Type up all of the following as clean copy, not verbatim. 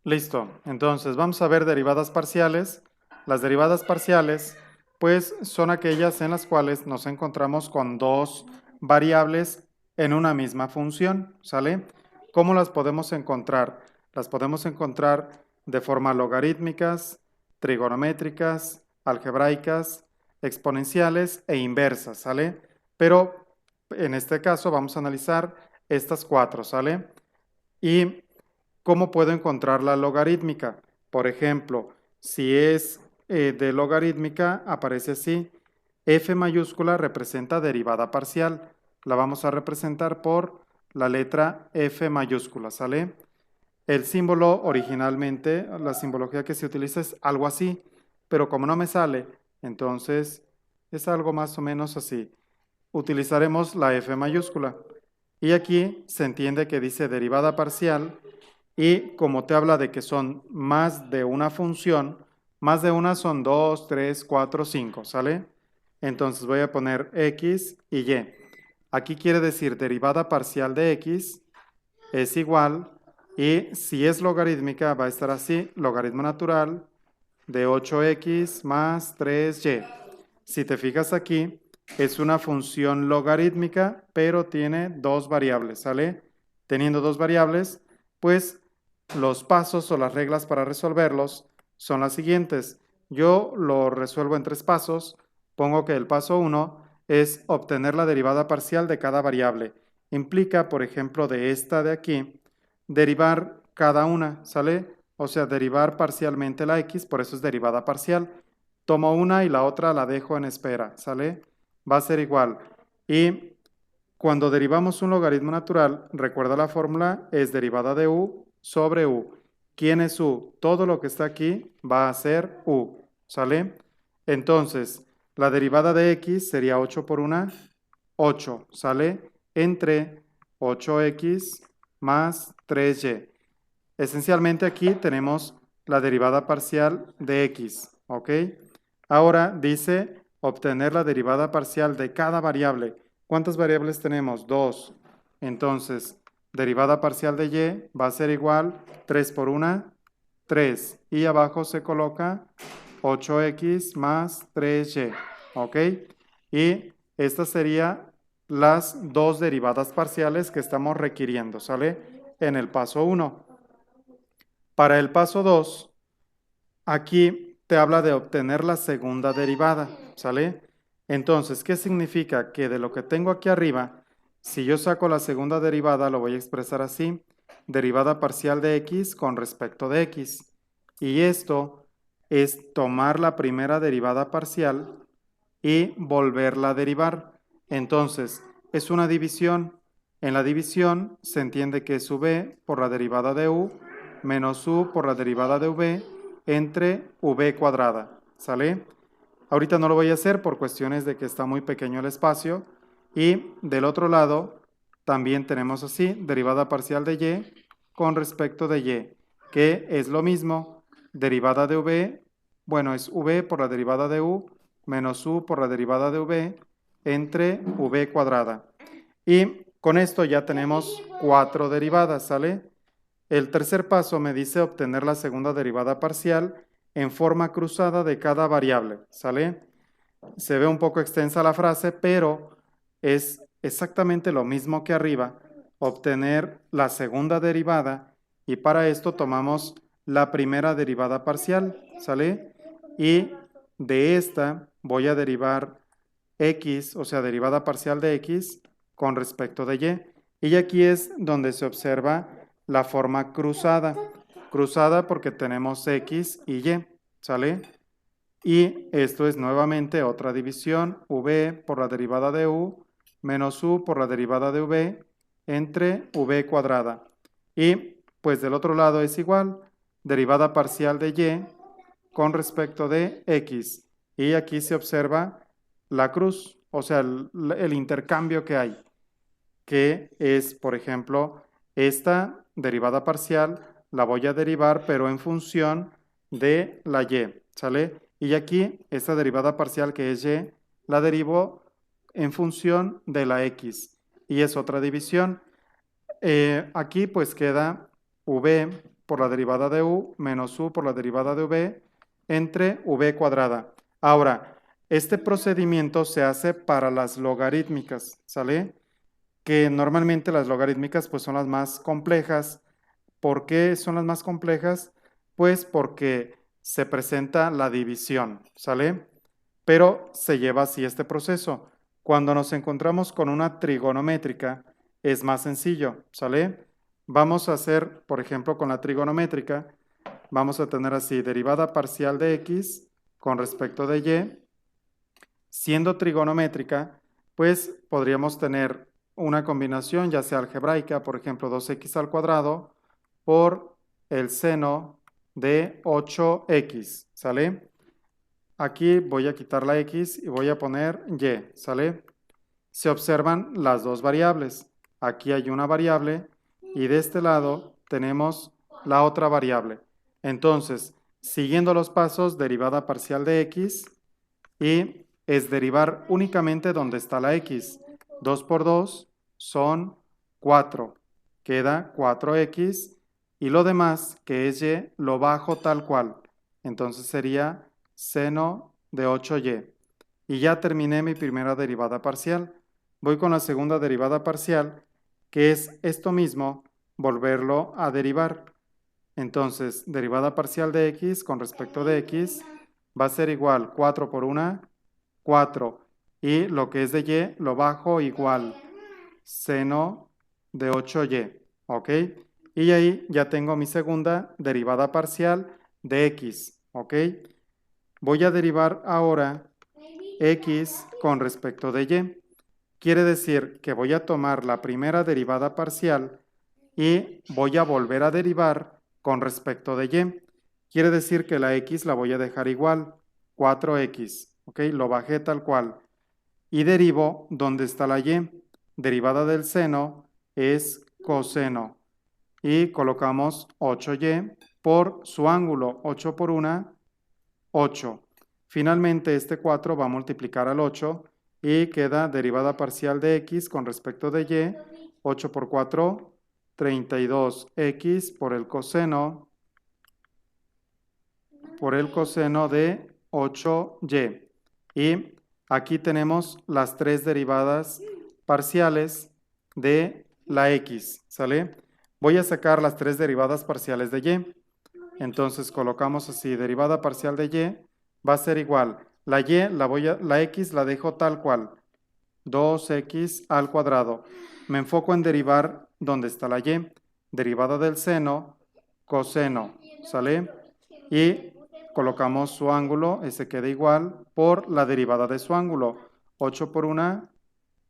Listo. Entonces, vamos a ver derivadas parciales. Las derivadas parciales, pues, son aquellas en las cuales nos encontramos con dos variables en una misma función, ¿sale? ¿Cómo las podemos encontrar? Las podemos encontrar de forma logarítmicas, trigonométricas, algebraicas, exponenciales e inversas, ¿sale? Pero en este caso vamos a analizar estas cuatro, ¿sale? Y ¿cómo puedo encontrar la logarítmica? Por ejemplo, si es de logarítmica, aparece así. F mayúscula representa derivada parcial. La vamos a representar por la letra F mayúscula, ¿sale? El símbolo originalmente, la simbología que se utiliza es algo así, pero como no me sale, entonces es algo más o menos así. Utilizaremos la F mayúscula. Y aquí se entiende que dice derivada parcial y como te habla de que son más de una función, más de una son 2, 3, 4, 5, ¿sale? Entonces voy a poner x y y. Aquí quiere decir derivada parcial de x es igual, y si es logarítmica va a estar así, logaritmo natural de 8x más 3y. Si te fijas aquí, es una función logarítmica, pero tiene dos variables, ¿sale? Teniendo dos variables, pues los pasos o las reglas para resolverlos son las siguientes. Yo lo resuelvo en tres pasos. Pongo que el paso 1 es obtener la derivada parcial de cada variable. Implica, por ejemplo, de esta de aquí, derivar cada una, ¿sale? O sea, derivar parcialmente la x, por eso es derivada parcial. Tomo una y la otra la dejo en espera, ¿sale? Va a ser igual. Y cuando derivamos un logaritmo natural, recuerda la fórmula, es derivada de u sobre u. ¿Quién es u? Todo lo que está aquí va a ser u, ¿sale? Entonces, la derivada de x sería 8 por 1, 8, ¿sale? Entre 8x más 3y. Esencialmente aquí tenemos la derivada parcial de x, ¿ok? Ahora dice obtener la derivada parcial de cada variable. ¿Cuántas variables tenemos? 2. Entonces, derivada parcial de y va a ser igual 3 por 1, 3. Y abajo se coloca 8x más 3y, ¿ok? Y estas serían las dos derivadas parciales que estamos requiriendo, ¿sale? En el paso 1. Para el paso 2, aquí te habla de obtener la segunda derivada, ¿sale? Entonces, ¿qué significa? Que de lo que tengo aquí arriba, si yo saco la segunda derivada, lo voy a expresar así, derivada parcial de x con respecto de x. Y esto es tomar la primera derivada parcial y volverla a derivar. Entonces, es una división. En la división se entiende que es v por la derivada de u menos u por la derivada de v entre v cuadrada, ¿sale? Ahorita no lo voy a hacer por cuestiones de que está muy pequeño el espacio. Y del otro lado también tenemos así, derivada parcial de y con respecto de y, que es lo mismo, derivada de v, bueno, es v por la derivada de u menos u por la derivada de v entre v cuadrada. Y con esto ya tenemos 4 derivadas, ¿sale? El tercer paso me dice obtener la segunda derivada parcial en forma cruzada de cada variable, ¿sale? Se ve un poco extensa la frase, pero es exactamente lo mismo que arriba, obtener la segunda derivada, y para esto tomamos la primera derivada parcial, ¿sale? Y de esta voy a derivar x, o sea, derivada parcial de x con respecto de y. Y aquí es donde se observa la forma cruzada. Cruzada porque tenemos x y y, ¿sale? Y esto es nuevamente otra división, v por la derivada de u menos u por la derivada de v entre v cuadrada. Y pues del otro lado es igual, derivada parcial de y con respecto de x. Y aquí se observa la cruz, o sea, el intercambio que hay, que es, por ejemplo, esta derivada parcial la voy a derivar, pero en función de la y, ¿sale? Y aquí, esta derivada parcial que es y, la derivo en función de la x, y es otra división. Aquí pues queda v por la derivada de u menos u por la derivada de v entre v cuadrada. Ahora, este procedimiento se hace para las logarítmicas, ¿sale? Que normalmente las logarítmicas pues son las más complejas. ¿Por qué son las más complejas? Pues porque se presenta la división, ¿sale? Pero se lleva así este proceso. Cuando nos encontramos con una trigonométrica, es más sencillo, ¿sale? Vamos a hacer, por ejemplo, con la trigonométrica, vamos a tener así, derivada parcial de x con respecto de y. Siendo trigonométrica, pues podríamos tener una combinación, ya sea algebraica, por ejemplo, 2x al cuadrado por el seno de 8x, ¿sale? Aquí voy a quitar la x y voy a poner y, ¿sale? Se observan las dos variables. Aquí hay una variable y de este lado tenemos la otra variable. Entonces, siguiendo los pasos, derivada parcial de x y es derivar únicamente donde está la x. 2 por 2 son 4. Queda 4x y lo demás, que es y, lo bajo tal cual. Entonces sería seno de 8y. Y ya terminé mi primera derivada parcial. Voy con la segunda derivada parcial, que es esto mismo, volverlo a derivar. Entonces, derivada parcial de x con respecto de x va a ser igual 4 por 1, 4. Y lo que es de y lo bajo igual seno de 8y. ¿Ok? Y ahí ya tengo mi segunda derivada parcial de x. ¿Ok? Voy a derivar ahora x con respecto de y. Quiere decir que voy a tomar la primera derivada parcial y voy a volver a derivar con respecto de y. Quiere decir que la x la voy a dejar igual, 4x, ¿ok? Lo bajé tal cual. Y derivo donde está la y. Derivada del seno es coseno. Y colocamos 8y por su ángulo, 8 por 1, 8. Finalmente este 4 va a multiplicar al 8 y queda derivada parcial de x con respecto de y, 8 por 4, 32x por el coseno de 8y. Y aquí tenemos las tres derivadas parciales de la x, ¿sale? Voy a sacar las tres derivadas parciales de y. Entonces colocamos así, derivada parcial de y va a ser igual. La y, la x la dejo tal cual, 2x al cuadrado. Me enfoco en derivar donde está la y. Derivada del seno, coseno, ¿sale? Y colocamos su ángulo, ese queda igual, por la derivada de su ángulo. 8 por 1,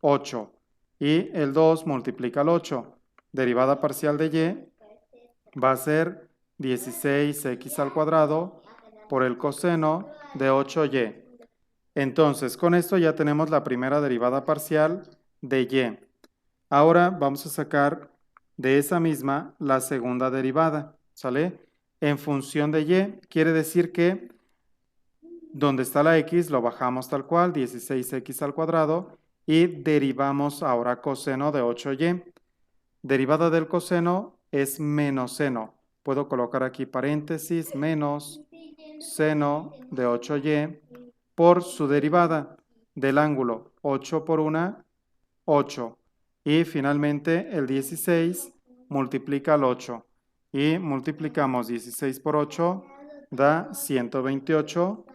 8. Y el 2 multiplica el 8. Derivada parcial de y va a ser 16x al cuadrado por el coseno de 8y. Entonces, con esto ya tenemos la primera derivada parcial de y. Ahora vamos a sacar de esa misma la segunda derivada, ¿sale? En función de y, quiere decir que donde está la x lo bajamos tal cual, 16x al cuadrado, y derivamos ahora coseno de 8y. Derivada del coseno es menos seno. Puedo colocar aquí paréntesis, menos seno de 8y por su derivada del ángulo 8 por 1, 8. Y finalmente el 16 multiplica el 8. Y multiplicamos 16 por 8, da 128.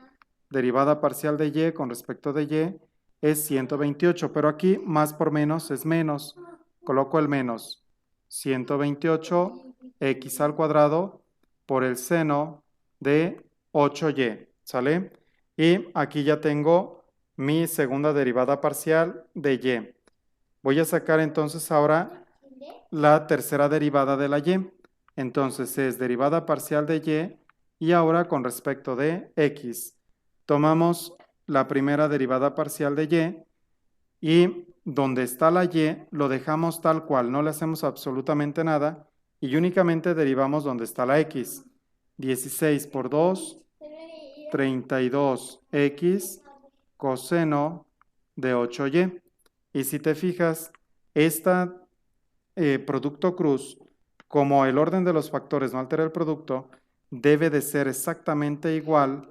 Derivada parcial de y con respecto de y es 128. Pero aquí más por menos es menos. Coloco el menos. 128x al cuadrado por el seno de 8y. ¿Sale? Y aquí ya tengo mi segunda derivada parcial de y. Voy a sacar entonces ahora la tercera derivada de la y. Entonces es derivada parcial de y ahora con respecto de x. Tomamos la primera derivada parcial de y donde está la y lo dejamos tal cual, no le hacemos absolutamente nada y únicamente derivamos donde está la x. 16 por 2, 32x coseno de 8y. Y si te fijas, esta producto cruz como el orden de los factores no altera el producto, debe de ser exactamente igual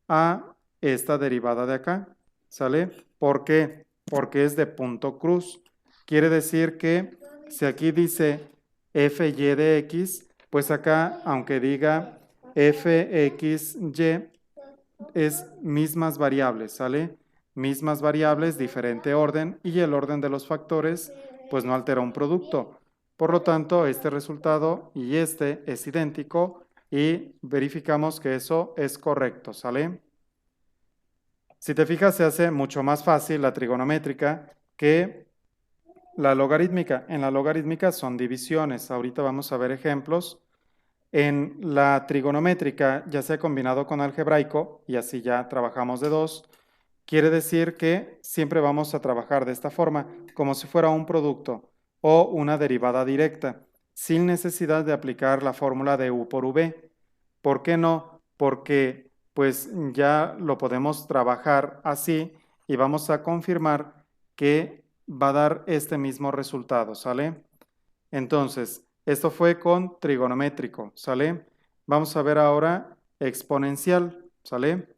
a esta derivada de acá, ¿sale? ¿Por qué? Porque es de punto cruz. Quiere decir que si aquí dice fy de x, pues acá, aunque diga fxy, es mismas variables, ¿sale? Mismas variables, diferente orden, y el orden de los factores, pues no altera un producto. Por lo tanto, este resultado y este es idéntico y verificamos que eso es correcto, ¿sale? Si te fijas, se hace mucho más fácil la trigonométrica que la logarítmica. En la logarítmica son divisiones. Ahorita vamos a ver ejemplos. En la trigonométrica, ya sea combinado con algebraico, y así ya trabajamos de dos, quiere decir que siempre vamos a trabajar de esta forma, como si fuera un producto o una derivada directa, sin necesidad de aplicar la fórmula de u por v. ¿Por qué no? Porque pues ya lo podemos trabajar así y vamos a confirmar que va a dar este mismo resultado, ¿sale? Entonces, esto fue con trigonométrico, ¿sale? Vamos a ver ahora exponencial, ¿sale?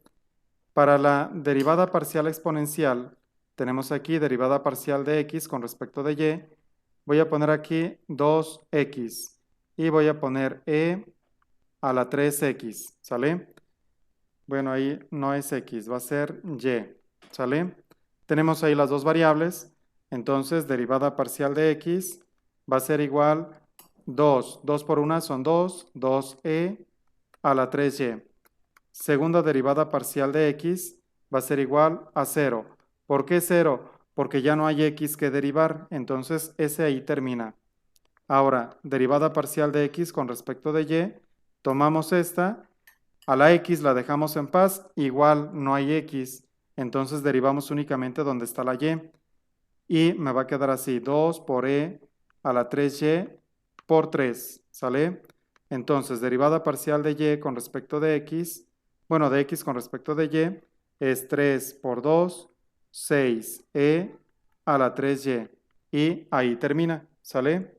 Para la derivada parcial exponencial, tenemos aquí derivada parcial de x con respecto de y. Voy a poner aquí 2x y voy a poner e a la 3x, ¿sale? Bueno, ahí no es x, va a ser y, ¿sale? Tenemos ahí las dos variables, entonces derivada parcial de x va a ser igual 2 por 1 son 2, 2e a la 3y. Segunda derivada parcial de x va a ser igual a 0. ¿Por qué 0? Porque ya no hay x que derivar, entonces ese ahí termina. Ahora, derivada parcial de x con respecto de y, tomamos esta, a la x la dejamos en paz, igual no hay x, entonces derivamos únicamente donde está la y. Y me va a quedar así, 2 por e a la 3y por 3, ¿sale? Entonces, derivada parcial de y con respecto de x, bueno, de x con respecto de y, es 3 por 2, 6e a la 3y. Y ahí termina, ¿sale?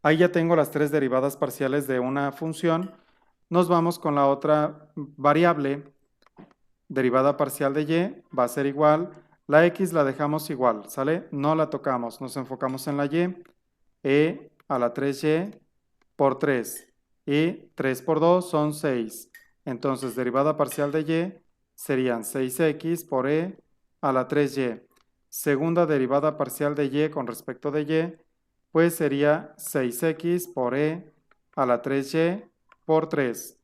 Ahí ya tengo las tres derivadas parciales de una función. Nos vamos con la otra variable. Derivada parcial de y va a ser igual. La x la dejamos igual, ¿sale? No la tocamos, nos enfocamos en la y. E a la 3y por 3. Y 3 por 2 son 6. Entonces, derivada parcial de y serían 6x por e a la 3y. Segunda derivada parcial de y con respecto de y, pues sería 6x por e a la 3y por 3.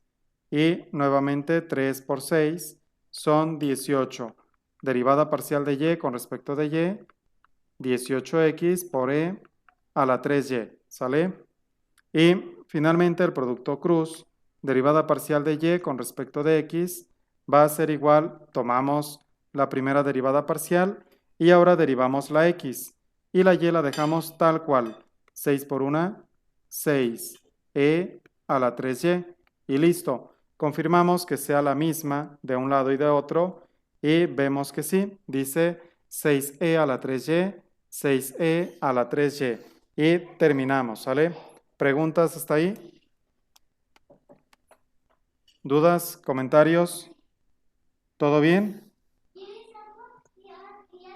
Y nuevamente 3 por 6 son 18. Derivada parcial de y con respecto de y, 18x por e a la 3y, ¿sale? Y finalmente el producto cruz, derivada parcial de y con respecto de x, va a ser igual, tomamos la primera derivada parcial y ahora derivamos la x. Y la y la dejamos tal cual, 6 por 1, 6, e a la 3y. Y listo, confirmamos que sea la misma de un lado y de otro y vemos que sí, dice 6e a la 3y, 6e a la 3y. Y terminamos, ¿sale? ¿Preguntas hasta ahí? ¿Dudas? ¿Comentarios? ¿Todo bien?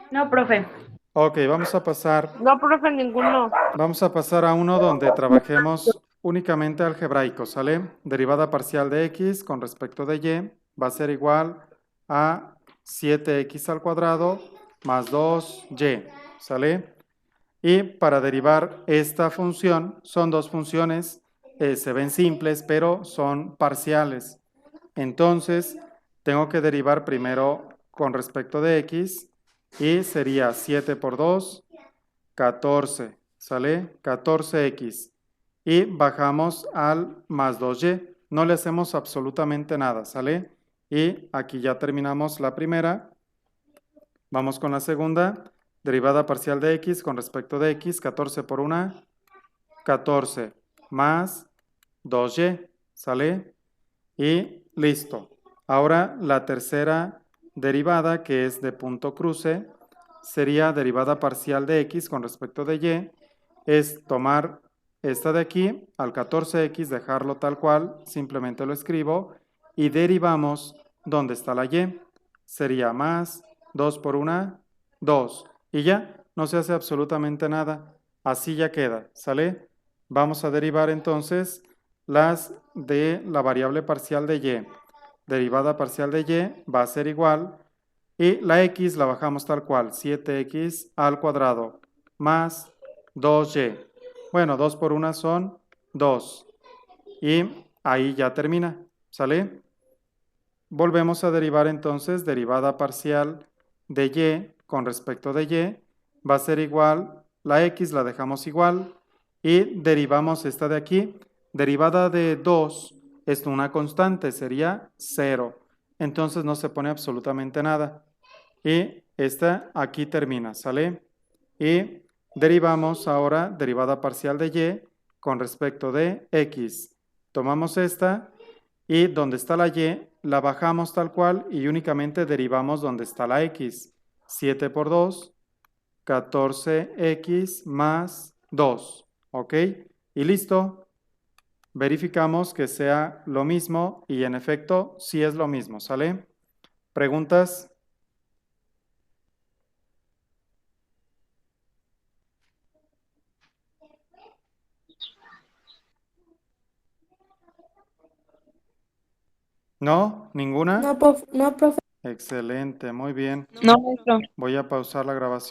No, profe. Ok, vamos a pasar No, profe, ninguno. a uno donde trabajemos únicamente algebraico, ¿sale? Derivada parcial de x con respecto de y va a ser igual a 7x al cuadrado más 2y, ¿sale? Y para derivar esta función, son dos funciones, se ven simples, pero son parciales. Entonces, tengo que derivar primero con respecto de x y sería 7 por 2, 14, ¿sale? 14x. Y bajamos al más 2y. No le hacemos absolutamente nada, ¿sale? Y aquí ya terminamos la primera. Vamos con la segunda. Derivada parcial de x con respecto de x, 14 por 1, 14 más 2y, ¿sale? Y listo. Ahora la tercera derivada, que es de punto cruce, sería derivada parcial de x con respecto de y, es tomar esta de aquí, al 14x, dejarlo tal cual, simplemente lo escribo, y derivamos donde está la y. Sería más 2 por 1, 2. Y ya, no se hace absolutamente nada. Así ya queda, ¿sale? Vamos a derivar entonces las de la variable parcial de y. Derivada parcial de y va a ser igual, y la x la bajamos tal cual, 7x al cuadrado, más 2y. Bueno, 2 por 1 son 2. Y ahí ya termina, ¿sale? Volvemos a derivar entonces, derivada parcial de y con respecto de y, va a ser igual, la x la dejamos igual, y derivamos esta de aquí. Derivada de 2 es una constante, sería 0. Entonces no se pone absolutamente nada. Y esta aquí termina, ¿sale? Y derivamos ahora derivada parcial de y con respecto de x. Tomamos esta y donde está la y la bajamos tal cual y únicamente derivamos donde está la x. 7 por 2, 14x más 2. ¿Ok? Y listo. Verificamos que sea lo mismo y en efecto sí es lo mismo, ¿sale? ¿Preguntas? ¿No? ¿Ninguna? No, profe. Excelente, muy bien. No, maestro. Voy a pausar la grabación.